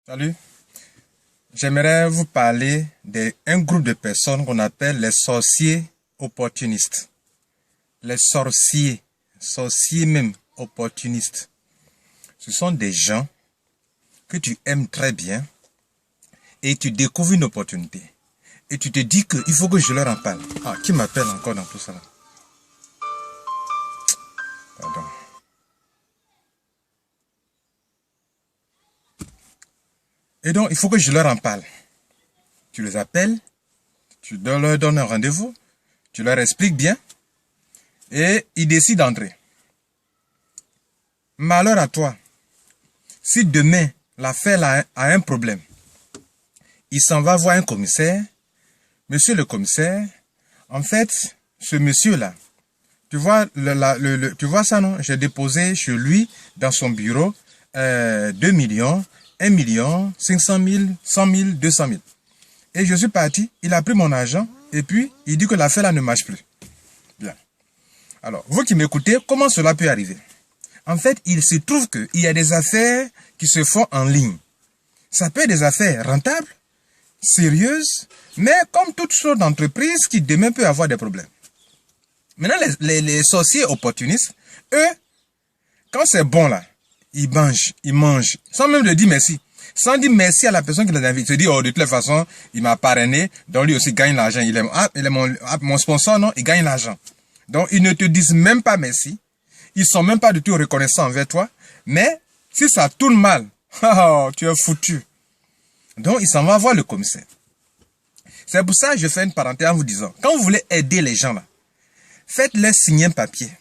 Salut, j'aimerais vous parler d'un groupe de personnes qu'on appelle les sorciers opportunistes. Les sorciers même opportunistes. Ce sont des gens que tu aimes très bien et tu découvres une opportunité. Et tu te dis qu'il faut que je leur en parle. Ah, qui m'appelle encore dans tout ça là? Pardon. Et donc, il faut que je leur en parle. Tu les appelles, tu leur donnes un rendez-vous, tu leur expliques bien, et ils décident d'entrer. Malheur à toi. Si demain, l'affaire a un problème, il s'en va voir un commissaire. Monsieur le commissaire, en fait, ce monsieur-là, tu vois, tu vois ça, non? J'ai déposé chez lui, dans son bureau, 2 millions, 1 million, 500 000, 100 000, 200 000. Et je suis parti, il a pris mon argent, et puis il dit que l'affaire là ne marche plus. Bien. Alors, vous qui m'écoutez, comment cela peut arriver? En fait, il se trouve qu'il y a des affaires qui se font en ligne. Ça peut être des affaires rentables, sérieuses, mais comme toute sorte d'entreprise qui demain peut avoir des problèmes. Maintenant, les sorciers opportunistes, eux, quand c'est bon là, ils mangent, sans même le dire merci. Sans dire merci à la personne qui les invite. Ils se disent, oh, de toute façon, il m'a parrainé, donc lui aussi gagne l'argent. Il est mon sponsor, non, il gagne l'argent. Donc, ils ne te disent même pas merci. Ils sont même pas du tout reconnaissants envers toi. Mais, si ça tourne mal, oh, tu es foutu. Donc, ils s'en vont voir le commissaire. C'est pour ça que je fais une parenthèse en vous disant, quand vous voulez aider les gens là, faites-leur signer un papier.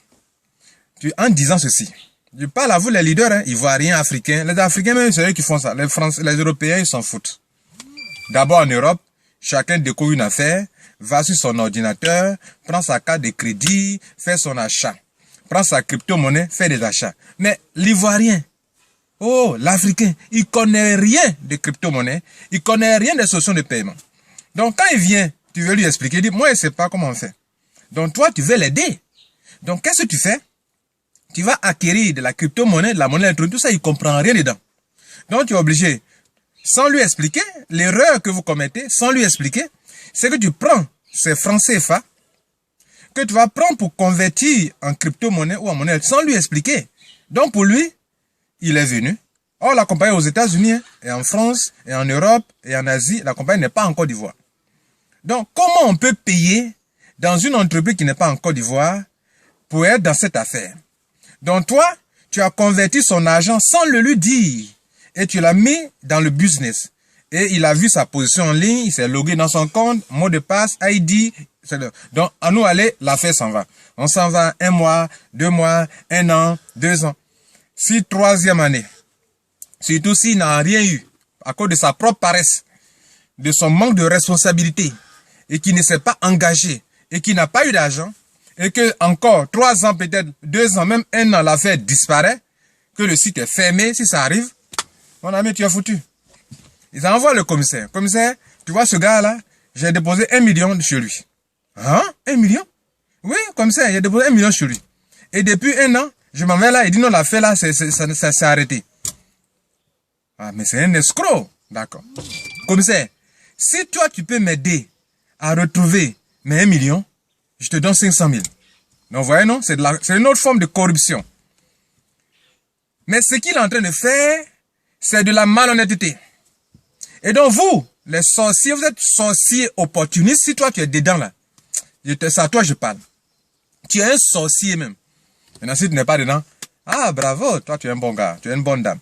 En disant ceci. Je parle à vous les leaders, hein, ivoiriens, africains. Les Africains même, c'est eux qui font ça. Les Français, les Européens, ils s'en foutent. D'abord en Europe, chacun découvre une affaire, va sur son ordinateur, prend sa carte de crédit, fait son achat. Prend sa crypto-monnaie, fait des achats. Mais l'Ivoirien, oh, l'Africain, il connaît rien de crypto-monnaie, il connaît rien des solutions de paiement. Donc quand il vient, tu veux lui expliquer, il dit, moi je ne sais pas comment on fait. Donc toi, tu veux l'aider. Donc qu'est-ce que tu fais? Tu vas acquérir de la crypto-monnaie, de la monnaie électronique, tout ça, il ne comprend rien dedans. Donc, tu es obligé, sans lui expliquer, l'erreur que vous commettez, sans lui expliquer, c'est que tu prends ces francs CFA, que tu vas prendre pour convertir en crypto-monnaie ou en monnaie, sans lui expliquer. Donc, pour lui, il est venu. Or, la compagnie aux États-Unis, et en France, et en Europe, et en Asie, la compagnie n'est pas en Côte d'Ivoire. Donc, comment on peut payer dans une entreprise qui n'est pas en Côte d'Ivoire pour être dans cette affaire? Donc toi, tu as converti son argent sans le lui dire. Et tu l'as mis dans le business. Et il a vu sa position en ligne, il s'est logué dans son compte, mot de passe, ID. Donc, à nous aller, l'affaire s'en va. On s'en va 1 mois, 2 mois, 1 an, 2 ans. Si 3e année, surtout s'il n'a rien eu, à cause de sa propre paresse, de son manque de responsabilité, et qui ne s'est pas engagé, et qui n'a pas eu d'argent, et que encore 3 ans, peut-être 2 ans, même 1 an, l'affaire disparaît, que le site est fermé, si ça arrive, mon ami, tu es foutu. Ils envoient le commissaire. Commissaire, tu vois ce gars-là, j'ai déposé 1 million chez lui. Hein? 1 million? Oui, commissaire, j'ai déposé 1 million chez lui. Et depuis 1 an, je m'en vais là, il dit non, l'affaire là, ça s'est arrêté. Ah, mais c'est un escroc. D'accord. Commissaire, si toi, tu peux m'aider à retrouver mes 1 million, je te donne 500 000. Donc, vous voyez, non? C'est une autre forme de corruption. Mais ce qu'il est en train de faire, c'est de la malhonnêteté. Et donc, vous, les sorciers, vous êtes sorciers opportunistes. Si toi, tu es dedans, là, c'est à toi je parle. Tu es un sorcier même. Maintenant, si tu n'es pas dedans, ah, bravo, toi, tu es un bon gars, tu es une bonne dame.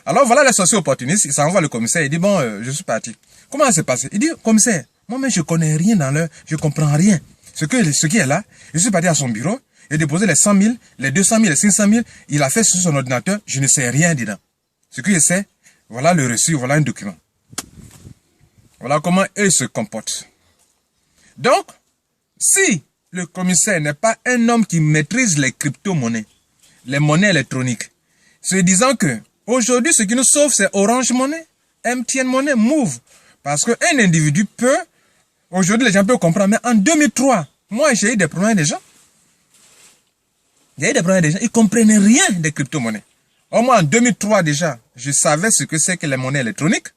Alors, voilà les sorciers opportunistes. Il s'envoie le commissaire, il dit, bon, je suis parti. Comment ça s'est passé? Il dit, commissaire, moi-même, je connais rien dans l'heure, je comprends rien. Ce qui est là, je suis parti à son bureau, il a déposé les 100 000, les 200 000, les 500 000, il a fait sur son ordinateur, je ne sais rien dedans. Ce que je sais, voilà le reçu, voilà un document. Voilà comment eux se comportent. Donc, si le commissaire n'est pas un homme qui maîtrise les crypto-monnaies, les monnaies électroniques, se disant que aujourd'hui, ce qui nous sauve, c'est Orange Money, MTN Money, Move. Parce qu'un individu peut, aujourd'hui, les gens peuvent comprendre, mais en 2003, moi, j'ai eu des problèmes des gens. Ils ne comprenaient rien des crypto-monnaies. Au moins en 2003 déjà, je savais ce que c'est que les monnaies électroniques.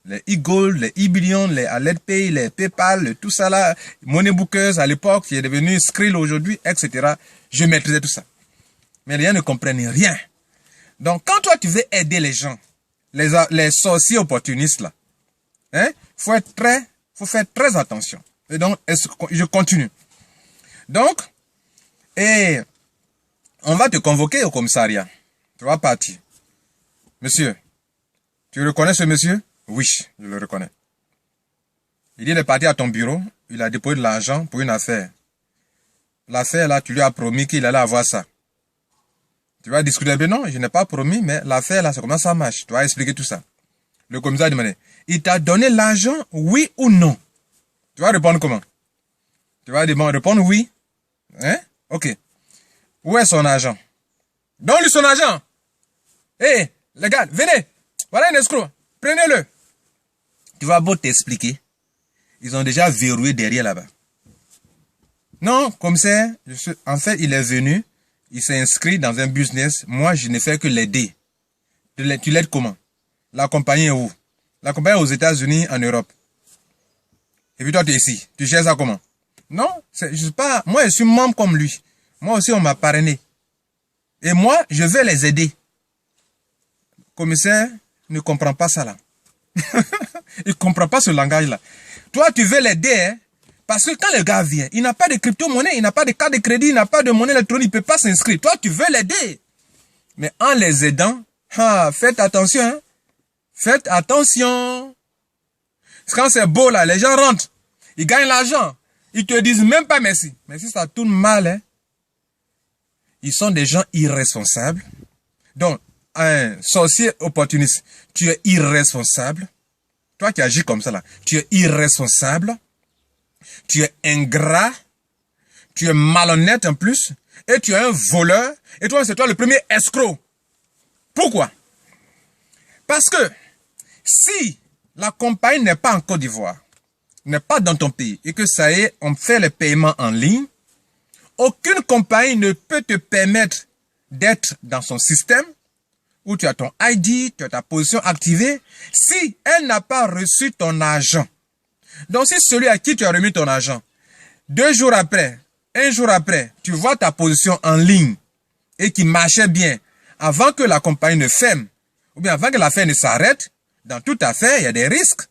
Les e-gold, les e-billion, les AledPay, les PayPal, tout ça là, Money Bookers à l'époque, qui est devenu Skrill aujourd'hui, etc. Je maîtrisais tout ça. Mais les gens ne comprennent rien. Donc, quand toi, tu veux aider les gens, les sorciers opportunistes là, hein, faut faire très attention. Et donc, je continue. Donc, et on va te convoquer au commissariat. Tu vas partir. Monsieur, tu reconnais ce monsieur? Oui, je le reconnais. Il est parti à ton bureau, il a déposé de l'argent pour une affaire. L'affaire là, tu lui as promis qu'il allait avoir ça. Tu vas discuter, ben non, je n'ai pas promis, mais l'affaire là, c'est comment ça marche. Tu vas expliquer tout ça. Le commissaire a demandé, il t'a donné l'argent, oui ou non? Tu vas répondre comment? Tu vas répondre oui. Hein? Ok. Où est son argent? Donne-lui son argent. Hé, les gars, venez. Voilà un escroc. Prenez-le. Tu vas beau t'expliquer. Ils ont déjà verrouillé derrière là-bas. Non, comme ça, en fait, il est venu. Il s'est inscrit dans un business. Moi, je ne fais que l'aider. Tu l'aides comment? La compagnie est où? La compagnie est aux États-Unis, en Europe. Et puis toi, tu es ici. Tu gères ça comment? Non, je sais pas. Moi, je suis membre comme lui. Moi aussi, on m'a parrainé. Et moi, je vais les aider. Le commissaire ne comprend pas ça là. Il ne comprend pas ce langage là. Toi, tu veux l'aider, hein? Parce que quand le gars vient, il n'a pas de crypto-monnaie, il n'a pas de carte de crédit, il n'a pas de monnaie électronique, il ne peut pas s'inscrire. Toi, tu veux l'aider. Mais en les aidant, faites attention. Hein? Faites attention. Quand c'est beau là, les gens rentrent. Ils gagnent l'argent. Ils te disent même pas merci. Mais si ça tourne mal, hein, ils sont des gens irresponsables. Donc, un sorcier opportuniste, tu es irresponsable. Toi qui agis comme ça là, tu es irresponsable. Tu es ingrat, tu es malhonnête en plus, et tu es un voleur, et toi, c'est toi le premier escroc. Pourquoi? Parce que si la compagnie n'est pas en Côte d'Ivoire, n'est pas dans ton pays, et que ça y est, on fait les paiements en ligne, aucune compagnie ne peut te permettre d'être dans son système, où tu as ton ID, tu as ta position activée, si elle n'a pas reçu ton argent. Donc, si celui à qui tu as remis ton argent, 2 jours après, 1 jour après, tu vois ta position en ligne et qui marchait bien avant que la compagnie ne ferme, ou bien avant que l'affaire ne s'arrête, dans toute affaire, il y a des risques.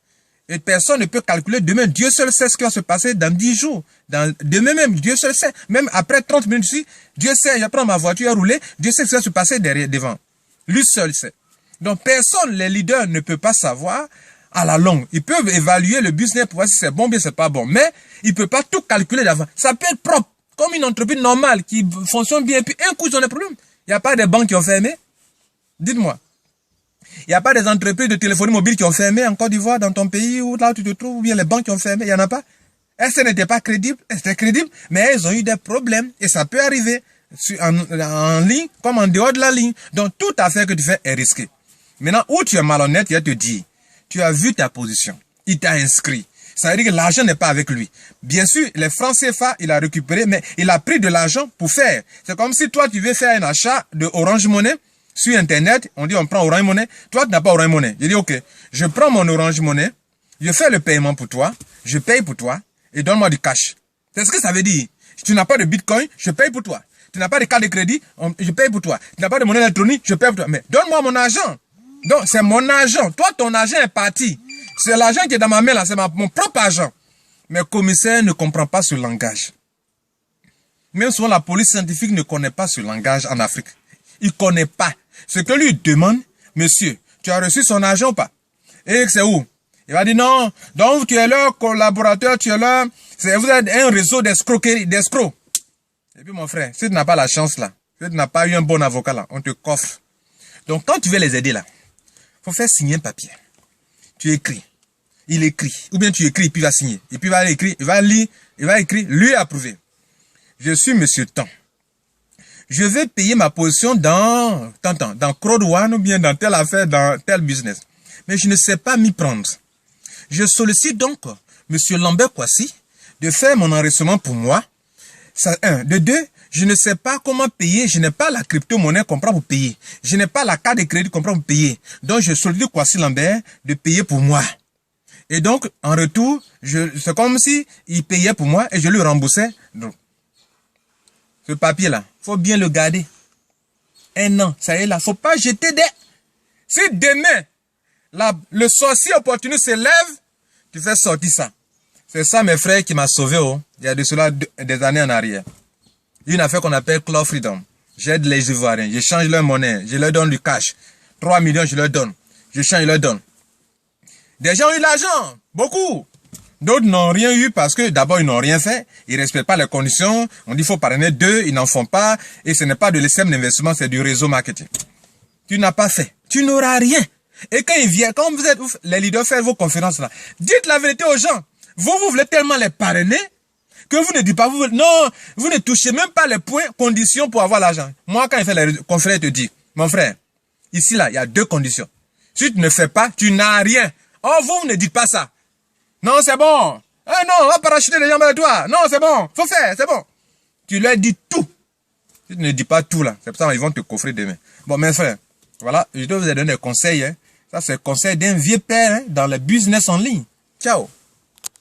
Et personne ne peut calculer demain. Dieu seul sait ce qui va se passer dans 10 jours. Demain même, Dieu seul sait. Même après 30 minutes ici, Dieu sait, je prends ma voiture à rouler, Dieu sait ce qui va se passer devant. Lui seul sait. Donc, personne, les leaders, ne peut pas savoir à la longue. Ils peuvent évaluer le business pour voir si c'est bon ou bien c'est pas bon. Mais ils ne peuvent pas tout calculer d'avant. Ça peut être propre, comme une entreprise normale qui fonctionne bien. Puis un coup, ils ont des problèmes. Il n'y a pas des banques qui ont fermé. Dites-moi. Il n'y a pas des entreprises de téléphonie mobile qui ont fermé en Côte d'Ivoire, dans ton pays, ou là où tu te trouves, ou bien les banques qui ont fermé. Il n'y en a pas. Elles n'étaient pas crédibles. Elles étaient crédibles, mais elles ont eu des problèmes. Et ça peut arriver en ligne comme en dehors de la ligne. Donc, toute affaire que tu fais est risquée. Maintenant, où tu es malhonnête, il va te dire, tu as vu ta position, il t'a inscrit. Ça veut dire que l'argent n'est pas avec lui. Bien sûr, les francs CFA, il a récupéré, mais il a pris de l'argent pour faire. C'est comme si toi, tu veux faire un achat de Orange Money sur Internet. On dit, on prend Orange Money. Toi, tu n'as pas Orange Money. Je dis, OK, je prends mon Orange Money, je fais le paiement pour toi, je paye pour toi, et donne-moi du cash. C'est ce que ça veut dire. Tu n'as pas de Bitcoin, je paye pour toi. Tu n'as pas de carte de crédit, je paye pour toi. Tu n'as pas de monnaie électronique, je paye pour toi. Mais donne-moi mon argent. Donc, c'est mon argent. Toi, ton argent est parti. C'est l'argent qui est dans ma main, là. C'est mon propre argent. Mais le commissaire ne comprend pas ce langage. Même souvent, la police scientifique ne connaît pas ce langage en Afrique. Il ne connaît pas. Ce que lui demande, monsieur, tu as reçu son argent ou pas? Et c'est où? Il va dire non. Donc, tu es leur collaborateur, tu es leur... Vous êtes un réseau d'escroquerie, d'escrocs. Et puis, mon frère, si tu n'as pas la chance, là, si tu n'as pas eu un bon avocat, là, on te coffre. Donc, quand tu veux les aider, là, faut faire signer un papier. Tu écris. Il écrit. Ou bien tu écris, puis il va signer. Et puis il va écrire, il va lire, il va écrire, lui approuvé. Je suis monsieur Tan. Je vais payer ma position dans Crowd One ou bien dans telle affaire, dans tel business. Mais je ne sais pas m'y prendre. Je sollicite donc monsieur Lambert Kwasi de faire mon enregistrement pour moi. Ça, 1. De 2, je ne sais pas comment payer, je n'ai pas la crypto-monnaie qu'on prend pour payer. Je n'ai pas la carte de crédit qu'on prend pour payer. Donc, je sollicite Kwasi Lambert de payer pour moi. Et donc, en retour, c'est comme si il payait pour moi et je lui remboursais. Donc, ce papier-là, faut bien le garder. 1 an, ça y est là, faut pas jeter des... Si demain, le sorcier opportuniste se lève, tu fais sortir ça. C'est ça, mes frères, qui m'a sauvé, oh. Il y a de cela des années en arrière. Une affaire qu'on appelle Club Freedom. J'aide les Ivoiriens, je change leur monnaie, je leur donne du cash. 3 millions, je leur donne. Je change, je leur donne. Des gens ont eu l'argent, beaucoup. D'autres n'ont rien eu parce que d'abord, ils n'ont rien fait. Ils ne respectent pas les conditions. On dit qu'il faut parrainer 2, ils n'en font pas. Et ce n'est pas de l'ESM d'investissement, c'est du réseau marketing. Tu n'as pas fait. Tu n'auras rien. Et quand ils viennent, quand vous êtes les leaders, faites vos conférences là, dites la vérité aux gens. Vous voulez tellement les parrainer que vous ne dites pas, non, vous ne touchez même pas les points, conditions pour avoir l'argent. Moi, quand il fait les conférences, il te dit, mon frère, ici là, il y a 2 conditions. Si tu ne fais pas, tu n'as rien. Oh, vous ne dites pas ça. Non, c'est bon. Ah non, on va parachuter les jambes de toi. Non, c'est bon. Faut faire, c'est bon. Tu leur dis tout. Si tu ne dis pas tout là, c'est pour ça qu'ils vont te coffrer demain. Bon, mes frères, voilà, je dois vous donner des conseils. Hein. Ça, c'est le conseil d'un vieux père hein, dans le business en ligne. Ciao.